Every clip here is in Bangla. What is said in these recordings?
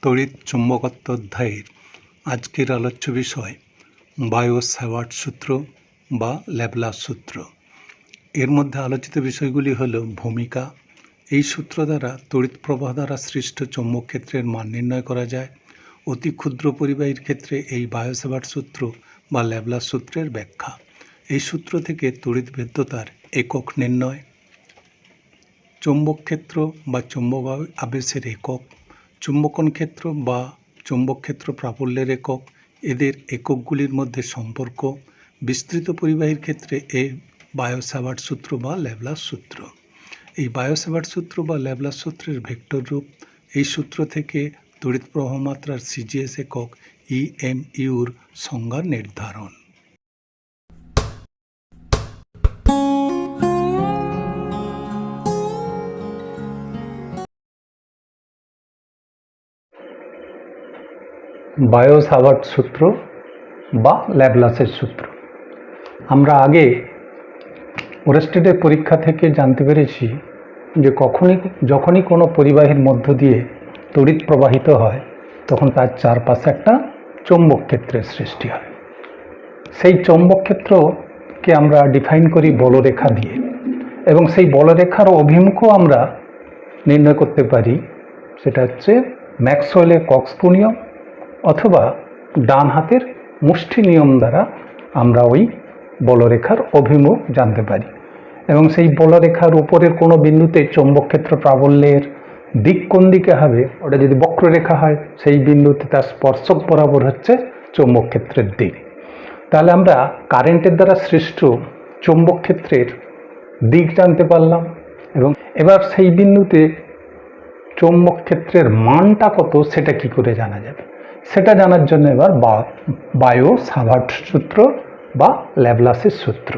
তড়িৎ চুম্বকত্ব অধ্যায়ের আজকের আলোচ্য বিষয় বায়ো স্যাভার্ট সূত্র বা ল্যাপ্লাস সূত্র। এর মধ্যে আলোচিত বিষয়গুলি হল ভূমিকা। এই সূত্র দ্বারা তড়িৎ প্রবাহ দ্বারা সৃষ্ট চৌম্বক ক্ষেত্রের মান নির্ণয় করা যায়। অতি ক্ষুদ্র পরিবাহীর ক্ষেত্রে এই বায়ো স্যাভার্ট সূত্র বা ল্যাপ্লাস সূত্রের ব্যাখ্যা। এই সূত্র থেকে তড়িৎ ভেদ্যতার একক নির্ণয়, চৌম্বক ক্ষেত্র বা চৌম্বক আবেশের একক, চুম্বকন ক্ষেত্র বা চৌম্বক ক্ষেত্র প্রাবল্যের একক, এদের এককগুলির মধ্যে সম্পর্ক, বিস্তৃত পরিবাহীর ক্ষেত্রে এই বায়ো স্যাভার্ট সূত্র বা ল্যাপ্লাস সূত্র। এই বায়ো স্যাভার্ট সূত্র বা ল্যাপ্লাস সূত্রের ভেক্টর রূপ। এই সূত্র থেকে তড়িৎ প্রবাহ মাত্রার সিজিএস একক ইএমইউর সংজ্ঞা নির্ধারণ। বায়ো স্যাভার্ট সূত্র বা ল্যাপ্লাসের সূত্র। আমরা আগে ওরেস্টেডের পরীক্ষা থেকে জানতে পেরেছি যে যখনই কোনো পরিবাহীর মধ্য দিয়ে তড়িৎ প্রবাহিত হয় তখন তার চারপাশে একটা চৌম্বক ক্ষেত্রের সৃষ্টি হয়। সেই চৌম্বক ক্ষেত্রকে আমরা ডিফাইন করি বলরেখা দিয়ে, এবং সেই বলরেখার অভিমুখও আমরা নির্ণয় করতে পারি। সেটা হচ্ছে ম্যাক্সওয়েলের কক্সপু নিয়ম অথবা ডান হাতের মুষ্টি নিয়ম দ্বারা আমরা ওই বলরেখার অভিমুখ জানতে পারি। এবং সেই বলরেখার উপরের কোনো বিন্দুতে চৌম্বক ক্ষেত্র প্রাবল্যের দিক কোন দিকে হবে, ওটা যদি বক্ররেখা হয় সেই বিন্দুতে তার স্পর্শক বরাবর হচ্ছে চৌম্বক ক্ষেত্রের দিক। তাহলে আমরা কারেন্টের দ্বারা সৃষ্ট চৌম্বক ক্ষেত্রের দিক জানতে পারলাম, এবং এবার সেই বিন্দুতে চৌম্বক ক্ষেত্রের মানটা কত সেটা কি করে জানা যাবে, সেটা জানার জন্য এবার বায়ো স্যাভার্ট সূত্র বা ল্যাপ্লাসের সূত্র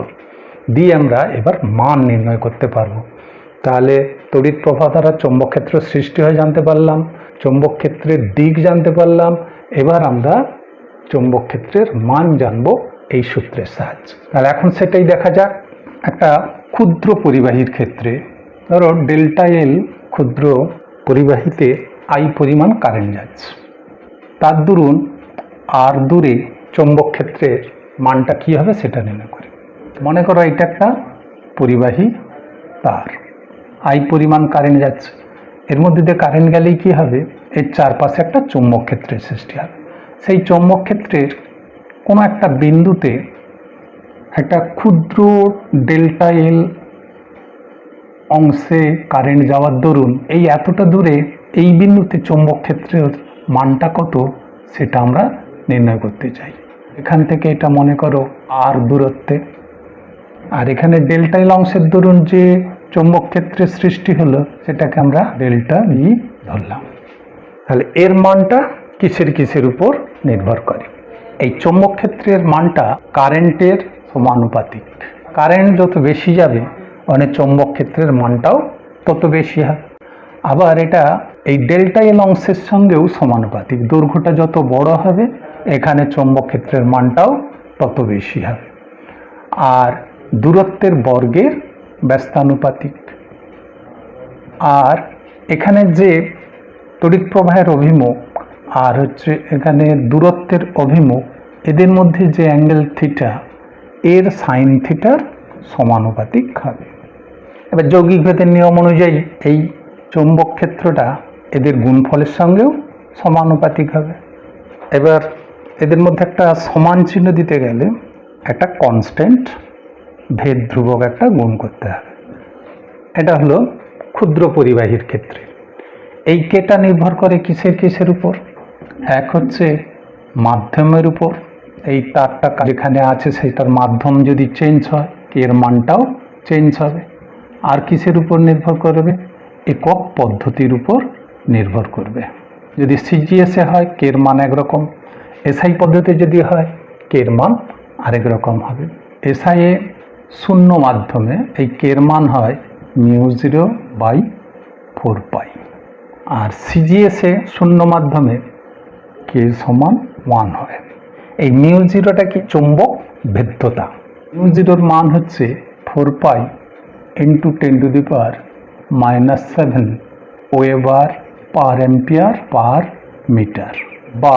দিয়ে আমরা এবার মান নির্ণয় করতে পারবো। তাহলে তড়িৎ প্রবাহ দ্বারা চৌম্বক ক্ষেত্র সৃষ্টি হয় জানতে পারলাম, চৌম্বক ক্ষেত্রের দিক জানতে পারলাম। এবার আমরা চৌম্বক ক্ষেত্রের মান জানবো এই সূত্রের সাহায্যে। তাহলে এখন সেটাই দেখা যাক। একটা ক্ষুদ্র পরিবাহীর ক্ষেত্রে ধরো ডেল্টা এল ক্ষুদ্র পরিবাহীতে আই পরিমাণ কারেন্ট যাচ্ছে, তার দরুন আর দূরে চৌম্বক ক্ষেত্রের মানটা কী হবে সেটা নির্ণয় করি। মনে করো এটা একটা পরিবাহী তার, আই পরিমাণ কারেন্ট যাচ্ছে, এর মধ্যে দিয়ে কারেন্ট গেলেই কী হবে, এর চারপাশে একটা চৌম্বক ক্ষেত্রের সৃষ্টি হবে। সেই চৌম্বক ক্ষেত্রের কোনো একটা বিন্দুতে একটা ক্ষুদ্র ডেল্টা এল অংশে কারেন্ট যাওয়ার দরুন এই এতটা দূরে এই বিন্দুতে চৌম্বক ক্ষেত্রের মানটা কত সেটা আমরা নির্ণয় করতে চাই। এখান থেকে এটা মনে করো আর দূরত্বে, আর এখানে ডেল্টা এল অংশের দরুন যে চৌম্বক ক্ষেত্রের সৃষ্টি হলো সেটাকে আমরা ডেল্টা ই ধরলাম। তাহলে এর মানটা কিসের উপর নির্ভর করে? এই চৌম্বক ক্ষেত্রের মানটা কারেন্টের সমানুপাতিক। কারেন্ট যত বেশি যাবে মানে চৌম্বক ক্ষেত্রের মানটাও তত বেশি হবে। আবার এটা এই ডেল্টা এল অংশের সঙ্গেও সমানুপাতিক। দৈর্ঘ্যটা যত বড় হবে এখানে চৌম্বক ক্ষেত্রের মানটাও তত বেশি হবে। আর দূরত্বের বর্গের ব্যস্তানুপাতিক। আর এখানে যে তড়িৎ প্রবাহের অভিমুখ আর হচ্ছে এখানে দূরত্বের অভিমুখ, এদের মধ্যে যে অ্যাঙ্গেল থিটা এর সাইন থিটার সমানুপাতিক হবে। এবার যৌগিক ভেদের নিয়ম অনুযায়ী এই চৌম্বক ক্ষেত্রটা এদের গুণফলের সঙ্গেও সমানুপাতিক হবে। এবার এদের মধ্যে একটা সমান চিহ্ন দিতে গেলে একটা কনস্ট্যান্ট ভেদ ধ্রুবক একটা গুণ করতে হবে। এটা হলো ক্ষুদ্র পরিবাহীর ক্ষেত্রে। এই কেটা নির্ভর করে কিসের উপর? এক হচ্ছে মাধ্যমের উপর, এই তারটা যেখানে আছে সেটার মাধ্যম যদি চেঞ্জ হয় এর মানটাও চেঞ্জ হবে। আর কিসের উপর নির্ভর করবে? একক পদ্ধতির উপর নির্ভর করবে। যদি সিজিএসে হয় কের মান একরকম, এসআই পদ্ধতি যদি হয় কের মান আরেক রকম হবে। এসআইয়ে শূন্য মাধ্যমে এই কের মান হয় μ0/4π, আর সিজিএসে শূন্য মাধ্যমে কে সমান 1 হয়। এই μ0টা কি? চৌম্বক ভেদ্যতা। μ0র মান হচ্ছে 4π × 10⁻⁻⁷ weber per ampere per metre বা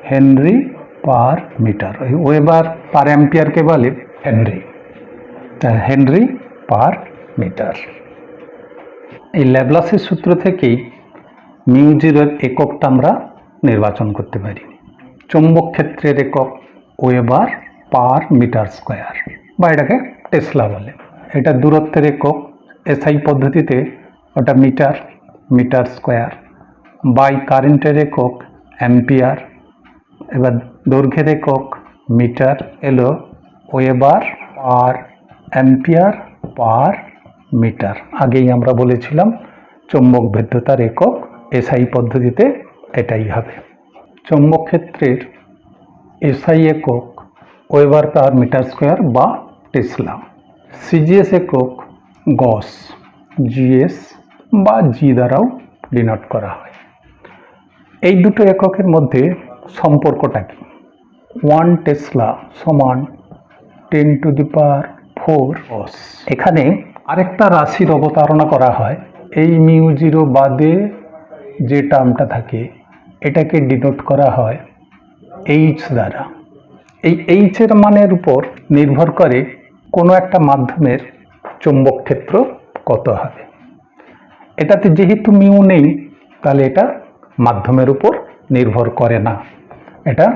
henry per metre. Weber per অ্যাম্পিয়ারকে বলে হেনরি, হেনরি পার মিটার। এই ল্যাপ্লাসের সূত্র থেকেই মিউ জিরোর এককটা আমরা নির্বাচন করতে পারি। চৌম্বক ক্ষেত্রের একক ওয়েবার পার মিটার স্কোয়ার, বা এটাকে টেসলা বলে। এটা দূরত্বের একক, এসআই পদ্ধতিতে ওটা মিটার, মিটার স্কোয়ার। বাই কারেন্টের একক অ্যাম্পিয়ার। এবার দৈর্ঘ্যের একক মিটার এলো weber per ampere per metre. আগেই আমরা বলেছিলাম চৌম্বক ভেদ্যতার একক এসআই পদ্ধতিতে এটাই হবে। চৌম্বক ক্ষেত্রের এসআই একক ওয়েবার পার মিটার স্কোয়ার বা টেসলা। সিজিএস একক গস, জিএস বা জি দ্বারাও ডিনোট করা হয়। এই দুটো এককের মধ্যে সম্পর্কটা কি? 1 টেসলা সমান 10⁴ গস। এখানে আরেকটা রাশির অবতারণা করা হয়। এই মিউ জিরো বাদে যে টার্মটা থাকে এটাকে ডিনোট করা হয় এইচ দ্বারা। এই এইচের মানের উপর নির্ভর করে কোনো একটা মাধ্যমের চৌম্বক ক্ষেত্র কত হবে। এটাতে যেহেতু মিউ নেই তাহলে এটা মাধ্যমের উপর নির্ভর করে না, এটা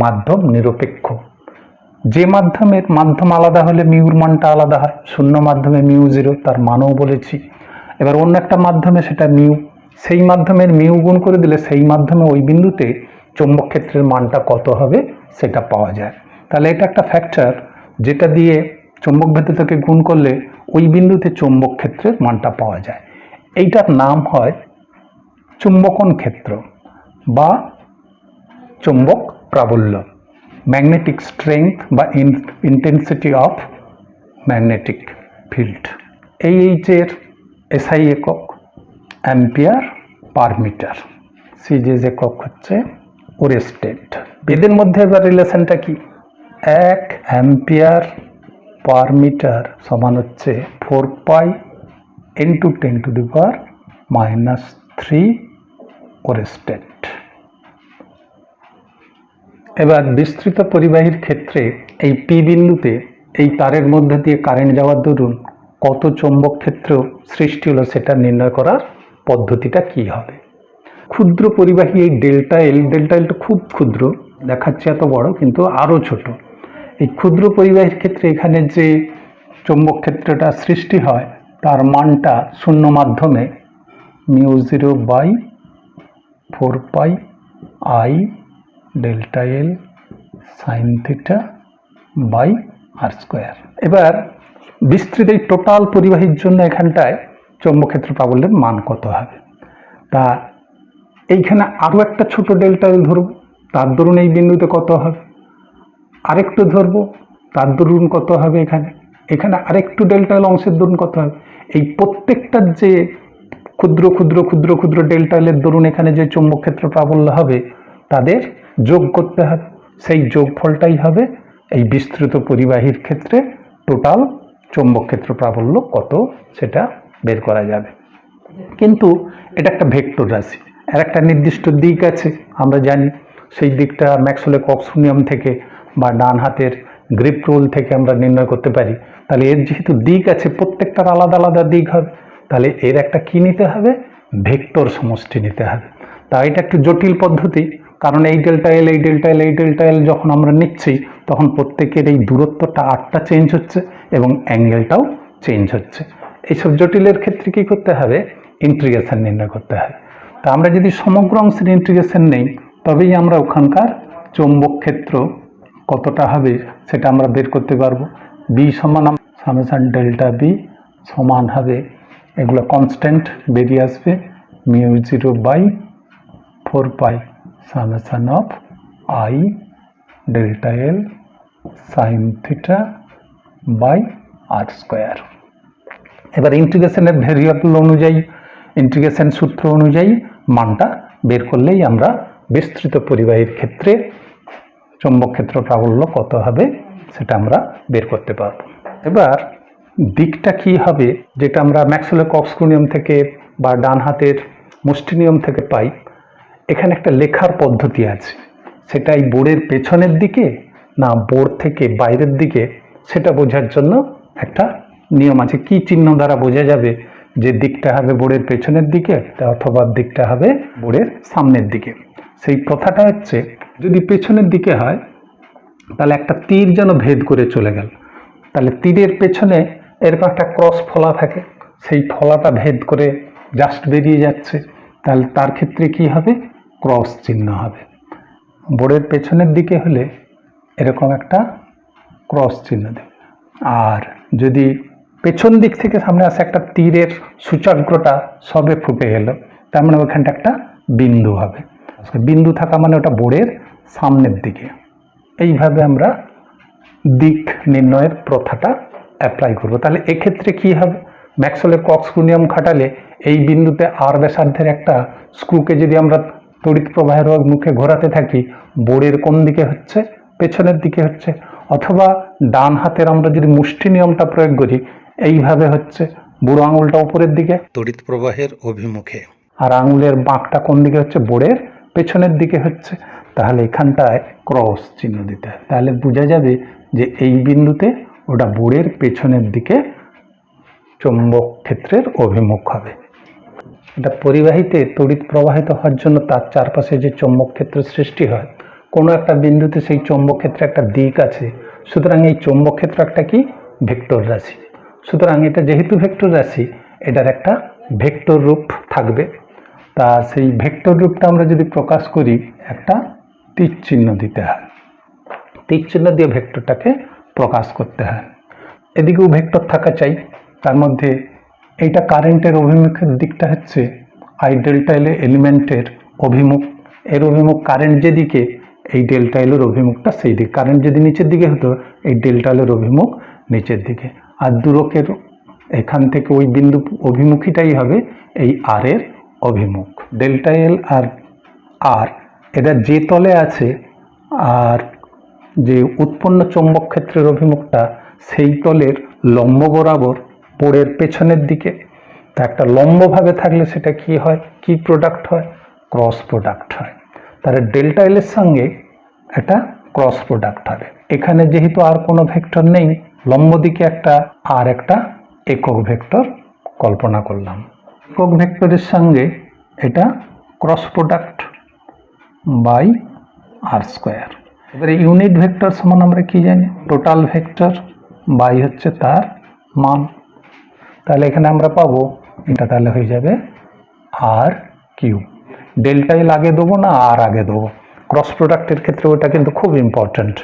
মাধ্যম নিরপেক্ষ। যে মাধ্যম আলাদা হলে মিউর মানটা আলাদা হয়। শূন্য মাধ্যমে মিউ জিরো, তার মানও বলেছি। এবার অন্য একটা মাধ্যমে সেটা মিউ, সেই মাধ্যমের মিউ গুণ করে দিলে সেই মাধ্যমে ওই বিন্দুতে চৌম্বক ক্ষেত্রের মানটা কত হবে সেটা পাওয়া যায়। তাহলে এটা একটা ফ্যাক্টর যেটা দিয়ে চৌম্বক ভেদ্যতাকে গুণ করলে ওই বিন্দুতে চৌম্বক ক্ষেত্রের মানটা পাওয়া যায়। এইটার নাম হয় চুম্বকন ক্ষেত্র বা চৌম্বক প্রাবল্য, ম্যাগনেটিক স্ট্রেংথ বা ইন্টেন্সিটি অফ ম্যাগনেটিক ফিল্ড। এই এইচের এসআই একক অ্যাম্পিয়ার পার মিটার, সিজিএস একক হচ্ছে ওরেস্টেড। এদের মধ্যে এবার রিলেশনটা কি? 1 অ্যাম্পিয়ার পার মিটার সমান হচ্ছে 4 পাই ইন্টু 10⁻³ ওরেস্টেড। এবার বিস্তৃত পরিবাহীর ক্ষেত্রে এই পি বিন্দুতে এই তারের মধ্যে দিয়ে কারেন্ট যাওয়ার দরুন কত চৌম্বক ক্ষেত্র সৃষ্টি হলো সেটা নির্ণয় করার পদ্ধতিটা কি হবে? ক্ষুদ্র পরিবাহী এই ডেল্টা এলটা খুব ক্ষুদ্র দেখাচ্ছে, এত বড় কিন্তু আরও ছোট। এই ক্ষুদ্র পরিবাহীর ক্ষেত্রে এখানে যে চৌম্বক ক্ষেত্রটা সৃষ্টি হয় তার মানটা শূন্য মাধ্যমে mu zero by 4 pi I delta L sine theta by R square. এবার বিস্তৃত এই টোটাল পরিবাহীর জন্য এখানটায় চৌম্বক ক্ষেত্র প্রাবল্যের মান কত হবে? তা এইখানে আরও একটা ছোট ডেল্টা এল ধরব, তার দরুন এই বিন্দুতে কত হবে? আরেকটু ধরবো, তার দরুন কত হবে? এখানে আরেকটু ডেল্টা এল অংশের দরুন কত হবে? এই প্রত্যেকটার যে ক্ষুদ্র ক্ষুদ্র ক্ষুদ্র ক্ষুদ্র ডেল্টা এলের দরুন এখানে যে চৌম্বক ক্ষেত্র প্রাবল্য হবে তাদের যোগ করতে হবে। সেই যোগফলটাই হবে এই বিস্তৃত পরিবাহীর ক্ষেত্রে টোটাল চৌম্বক ক্ষেত্র প্রাবল্য কত সেটা বের করা যাবে। কিন্তু এটা একটা ভেক্টর রাশি, এর একটা নির্দিষ্ট দিক আছে আমরা জানি। সেই দিকটা ম্যাক্সওয়েলের কক্স নিয়ম থেকে বা ডান হাতের গ্রিপ রুল থেকে আমরা নির্ণয় করতে পারি। তাহলে এর যেহেতু দিক আছে, প্রত্যেকটার আলাদা আলাদা দিক হবে, তাহলে এর একটা কি নিতে হবে? ভেক্টর সমষ্টি নিতে হবে। তাই এটা একটু জটিল পদ্ধতি, কারণ এই ডেল্টা এল এই ডেল্টা এল এই ডেল্টা এল যখন আমরা নিচ্ছি তখন প্রত্যেকের এই দূরত্বটা আটটা চেঞ্জ হচ্ছে এবং অ্যাঙ্গেলটাও চেঞ্জ হচ্ছে। এইসব জটিলের ক্ষেত্রে কী করতে হবে? ইন্টিগ্রেশন নির্ণয় করতে হবে। তা আমরা যদি সমগ্র অংশের ইন্টিগ্রেশন নেই তবেই আমরা ওখানকার চৌম্বক ক্ষেত্র কতটা হবে সেটা আমরা বের করতে পারবো। বি সমান সামেশন ডেল্টা বি সমান হবে, এগুলো কনস্ট্যান্ট বেরিয়ে আসবে, mu zero by 4 pi summation of I delta L sine theta by R square. এবার ইন্টিগ্রেশনের ভেরিয়েবল অনুযায়ী, ইন্টিগ্রেশন সূত্র অনুযায়ী মানটা বের করলেই আমরা বিস্তৃত পরিবাহীর ক্ষেত্রে চৌম্বক ক্ষেত্র প্রাবল্য কত হবে সেটা আমরা বের করতে পারব। এবার দিকটা কি হবে যেটা আমরা ম্যাক্সওয়েলের কক্স নিয়ম থেকে বা ডান হাতের মুষ্টি নিয়ম থেকে পাই, এখানে একটা লেখার পদ্ধতি আছে, সেটা এই বোর্ডের পেছনের দিকে না বোর্ড থেকে বাইরের দিকে সেটা বোঝার জন্য একটা নিয়ম আছে। কি চিহ্ন দ্বারা বোঝা যাবে যে দিকটা হবে বোর্ডের পেছনের দিকে অথবা দিকটা হবে বোর্ডের সামনের দিকে? সেই প্রথাটা হচ্ছে, যদি পেছনের দিকে হয় তাহলে একটা তীর যেন ভেদ করে চলে গেল, তাহলে তীরের পেছনে এরকম একটা ক্রস ফলা থাকে, সেই ফলাটা ভেদ করে জাস্ট বেরিয়ে যাচ্ছে, তাহলে তার ক্ষেত্রে কি হবে? ক্রস চিহ্ন হবে। বোর্ডের পেছনের দিকে হলে এরকম একটা ক্রস চিহ্ন দেবে। আর যদি পেছন দিক থেকে সামনে আসে একটা তীরের সূচাগ্রটা সবে ফুটে এলো, তার মানে ওখানটা একটা বিন্দু হবে। বিন্দু থাকা মানে ওটা বোর্ডের সামনের দিকে। এইভাবে আমরা দিক নির্ণয়ের প্রথাটা অ্যাপ্লাই করব। তাহলে এক্ষেত্রে কি হবে? ম্যাক্সওয়েলের কক্সস্ক্রু নিয়ম খাটালে এই বিন্দুতে আর ব্যাসার্ধের একটা স্ক্রুকে যদি আমরা তড়িৎ প্রবাহের মুখে ঘোরাতে থাকি, বোর্ডের কোন দিকে হচ্ছে? পেছনের দিকে হচ্ছে। অথবা ডান হাতের আমরা যদি মুষ্টি নিয়মটা প্রয়োগ করি, এইভাবে হচ্ছে, বুড়ো আঙুলটা উপরের দিকে তড়িৎ প্রবাহের অভিমুখে, আর আঙুলের বাঁকটা কোন দিকে হচ্ছে? বোর্ডের পেছনের দিকে হচ্ছে। তাহলে এখানটায় ক্রস চিহ্ন দিতে হয়, তাহলে বোঝা যাবে যে এই বিন্দুতে ওটা বোর্ডের পেছনের দিকে চৌম্বক ক্ষেত্রের অভিমুখ হবে। এটা পরিবাহীতে তড়িৎ প্রবাহিত হওয়ার জন্য তার চারপাশে যে চৌম্বক ক্ষেত্র সৃষ্টি হয়, কোনো একটা বিন্দুতে সেই চৌম্বক ক্ষেত্রে একটা দিক আছে। সুতরাং এই চৌম্বক ক্ষেত্র একটা কি? ভেক্টর রাশি। সুতরাং এটা যেহেতু ভেক্টর রাশি, এটার একটা ভেক্টর রূপ থাকবে। তা সেই ভেক্টর রূপটা আমরা যদি প্রকাশ করি, একটা তীর চিহ্ন দিতে হয়। তীর চিহ্ন দিয়ে ভেক্টরটাকে প্রকাশ করতে হয়। এদিকেও ভেক্টর থাকা চাই। তার মধ্যে এইটা কারেন্টের অভিমুখের দিকটা হচ্ছে আই ডেল্টা এল এলিমেন্টের অভিমুখ। এর অভিমুখ কারেন্ট যেদিকে, এই ডেল্টা এলের অভিমুখটা সেই দিকে। কারেন্ট যদি নিচের দিকে হতো, এই ডেল্টা এলের অভিমুখ নিচের দিকে। আর দূরকের এখান থেকে ওই বিন্দু অভিমুখীটাই হবে এই আর এর অভিমুখ। ডেল্টা এল আর আর এটা যে তলে আছে, আর যে উৎপন্ন চৌম্বক ক্ষেত্রের অভিমুখটা সেই তলের লম্ব বরাবর বোর্ডের পেছনের দিকে। তা একটা লম্বভাবে থাকলে সেটা কি হয়? কি প্রোডাক্ট হয়? ক্রস প্রোডাক্ট হয়। তাহলে ডেল্টা এল এর সঙ্গে একটা ক্রস প্রোডাক্ট হবে। এখানে যেহেতু আর কোনো ভেক্টর নেই, লম্ব দিকে একটা আর একটা একক ভেক্টর কল্পনা করলাম। একক ভেক্টরের সঙ্গে এটা cross product by R square. এবারে ইউনিট ভেক্টর সমান আমরা কি জানি? টোটাল ভেক্টর বাই হচ্ছে তার মান। তাহলে এখানে আমরা পাবো, এটা তাহলে হয়ে যাবে আর কিউ। ডেল্টা এল আগে দেবো না আর আগে দেবো? ক্রস প্রোডাক্টের ক্ষেত্রে ওটা কিন্তু খুব ইম্পর্ট্যান্ট,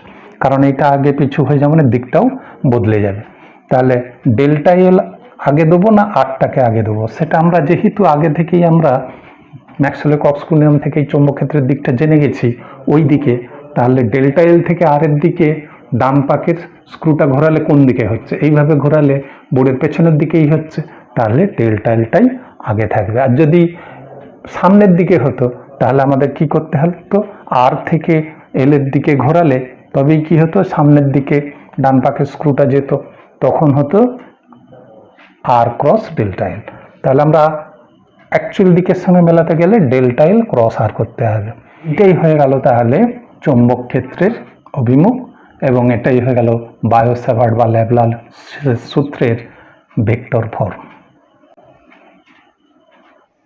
কারণ এটা আগে পিছু হয়ে যাবে, মানে দিকটাও বদলে যাবে। তাহলে ডেল্টা এল আগে দেবো না আরটাকে আগে দেবো? সেটা আমরা যেহেতু আগে থেকেই আমরা ম্যাক্সওয়েলের কক্সস্ক্রু নিয়ম থেকে এই চৌম্বক ক্ষেত্রের দিকটা জেনে গেছি ওই দিকে, তাহলে ডেল্টা এল থেকে আর এর দিকে ডান পাকের স্ক্রুটা ঘোরালে কোন দিকে হচ্ছে? এইভাবে ঘোরালে বোর্ডের পেছনের দিকেই হচ্ছে, তাহলে ডেল্টা এলটাই আগে থাকবে। আর যদি সামনের দিকে হতো, তাহলে আমাদের কি করতে হতো? আর থেকে এল এর দিকে ঘোরালে তবেই কি হতো? সামনের দিকে ডান পাকের স্ক্রুটা যেত, তখন হতো আর ক্রস ডেল্টা এল। তাহলে আমরা অ্যাকচুয়াল দিকের সঙ্গে মেলাতে গেলে ডেল্টা এল ক্রস আর করতে হবে। এটাই হয়ে গেল তাহলে চৌম্বক ক্ষেত্রের অভিমুখ, এবং এটাই হয়ে গেল বায়ট স্যাভার্ট বা ল্যাপ্লাস সূত্রের ভেক্টর ফর্ম।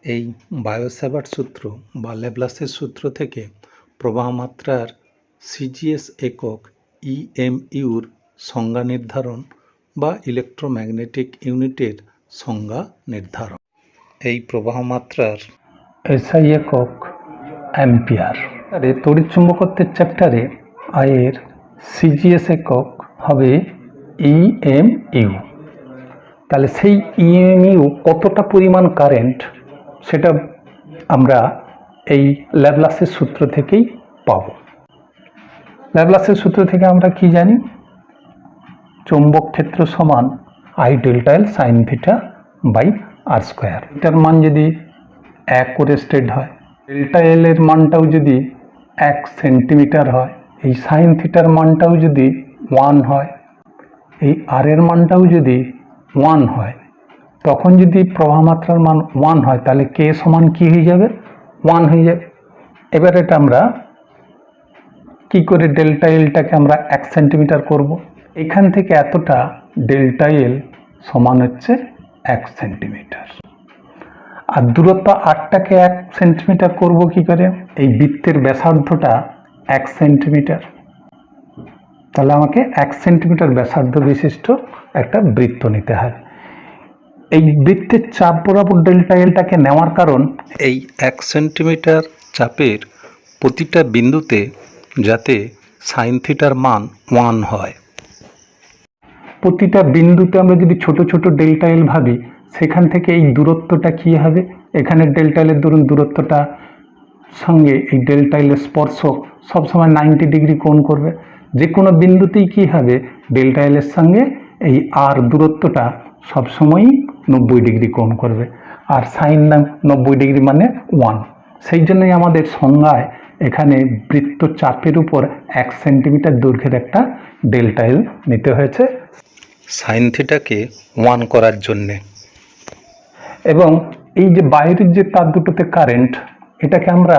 এই বায়ট স্যাভার্ট সূত্র বা ল্যাপ্লাসের সূত্র থেকে প্রবাহ মাত্রার সিজিএস একক ইএমইউর সংজ্ঞা নির্ধারণ বা ইলেকট্রোম্যাগনেটিক ইউনিটের সংজ্ঞা নির্ধারণ। এই প্রবাহ মাত্রার এসআই একক অ্যাম্পিয়ার। তড়িৎ চুম্বকত্বের চ্যাপ্টারে আয়ের সিজিএস একক হবে ইএমইউ। তাহলে সেই ইএমইউ কতটা পরিমাণ কারেন্ট, সেটা আমরা এই ল্যাপ্লাসের সূত্র থেকেই পাব। ল্যাপ্লাসের সূত্র থেকে আমরা কি জানি? চৌম্বক ক্ষেত্র সমান I delta L sine theta by R square. এটার মান যদি 1 করে স্টেট হয়, ডেল্টা এল এর মানটাও যদি 1 সেন্টিমিটার হয়, এই সাইন থিটার মানটাও যদি 1 হয়, এই আর এর মানটাও যদি 1 হয়, তখন যদি প্রবাহ মাত্রার মান 1 হয়, তাহলে কে সমান কি হয়ে যাবে? 1 হয়ে যাবে। এবার এটা আমরা কি করে ডেল্টা এলটাকে আমরা 1 সেন্টিমিটার করব। এখান থেকে এতটা ডেল্টা এল সমান হচ্ছে 1 সেন্টিমিটার। আর দূরত্ব 8টাকে 1 সেন্টিমিটার করব কি করে? এই বৃত্তের ব্যাসার্ধটা 1 সেন্টিমিটার, তাহলে আমাকে 1 সেন্টিমিটার ব্যাসার্ধ বিশিষ্ট একটা বৃত্ত নিতে হয়। এই বৃত্তের চাপ বরাবর ডেল্টা এলটাকে নেওয়ার কারণ এই 1 সেন্টিমিটার চাপের প্রতিটা বিন্দুতে যাতে সাইন থিটার মান 1 হয়। প্রতিটা বিন্দুতে আমরা যদি ছোট ছোট ডেল্টা এল ভাবি, সেখান থেকে এই দূরত্বটা কি হবে? এখানে ডেল্টা এলের দূরত্বটা সঙ্গে এই ডেল্টা এলের স্পর্শক সবসময় 90 ডিগ্রি কোণ করবে। যে কোনো বিন্দুতেই কি হবে? ডেল্টা এলের সঙ্গে এই আর দূরত্বটা সবসময়ই 90 ডিগ্রি কোণ করবে। আর সাইন 90 ডিগ্রি মানে 1। সেই জন্যই আমাদের সংজ্ঞায় এখানে বৃত্ত চাপের উপর 1 সেন্টিমিটার দৈর্ঘ্যের একটা ডেল্টা এল নিতে হয়েছে সাইন থিটাকে 1 করার জন্যে। এবং এই যে বাইরের যে তার দুটোতে কারেন্ট, এটাকে আমরা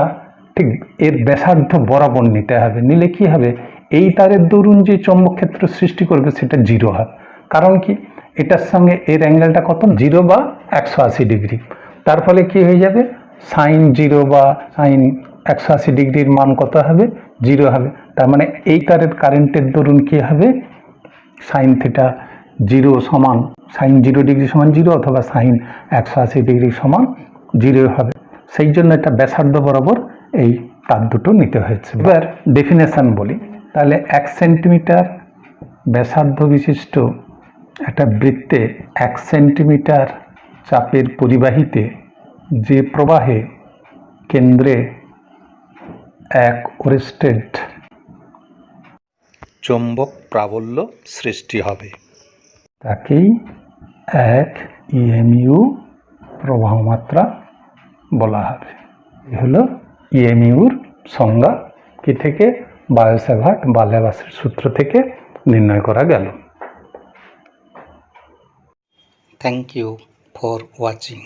ঠিক এর ব্যাসার্ধ বরাবর নিতে হবে। নিলে কি হবে? এই তারের দরুন যে চৌম্বক ক্ষেত্র সৃষ্টি করবে সেটা 0 হবে। কারণ কি? এটার সঙ্গে এর অ্যাঙ্গেলটা কত? 0 বা 180 ডিগ্রি। তার ফলে কি হয়ে যাবে? সাইন 0 বা সাইন 180 ডিগ্রির মান কত হবে? 0 হবে। তার মানে এই তারের কারেন্টের দরুন কি হবে? সাইন থিটা 0 সমান সাইন 0 ডিগ্রি সমান 0 অথবা সাইন 180 ডিগ্রি সমান 0 হবে। সেই জন্য এটা ব্যাসার্ধ বরাবর এই তার দুটো নিতে হয়েছে। এবার ডেফিনেশন বলি। তাহলে 1 সেন্টিমিটার ব্যাসার্ধ বিশিষ্ট একটা বৃত্তে 1 সেন্টিমিটার চাপের পরিবাহীতে যে প্রবাহে কেন্দ্রে এক ওরেস্টেড চৌম্বক প্রাবল্য সৃষ্টি হবে, তাকেই এক ইএমইউ প্রবাহ মাত্রা বলা হবে। এ হলো ইএমইউর সংজ্ঞা। কি থেকে? বায়ো স্যাভার্ট বা ল্যাপ্লাসের সূত্র থেকে নির্ণয় করা গেল। Thank you for watching.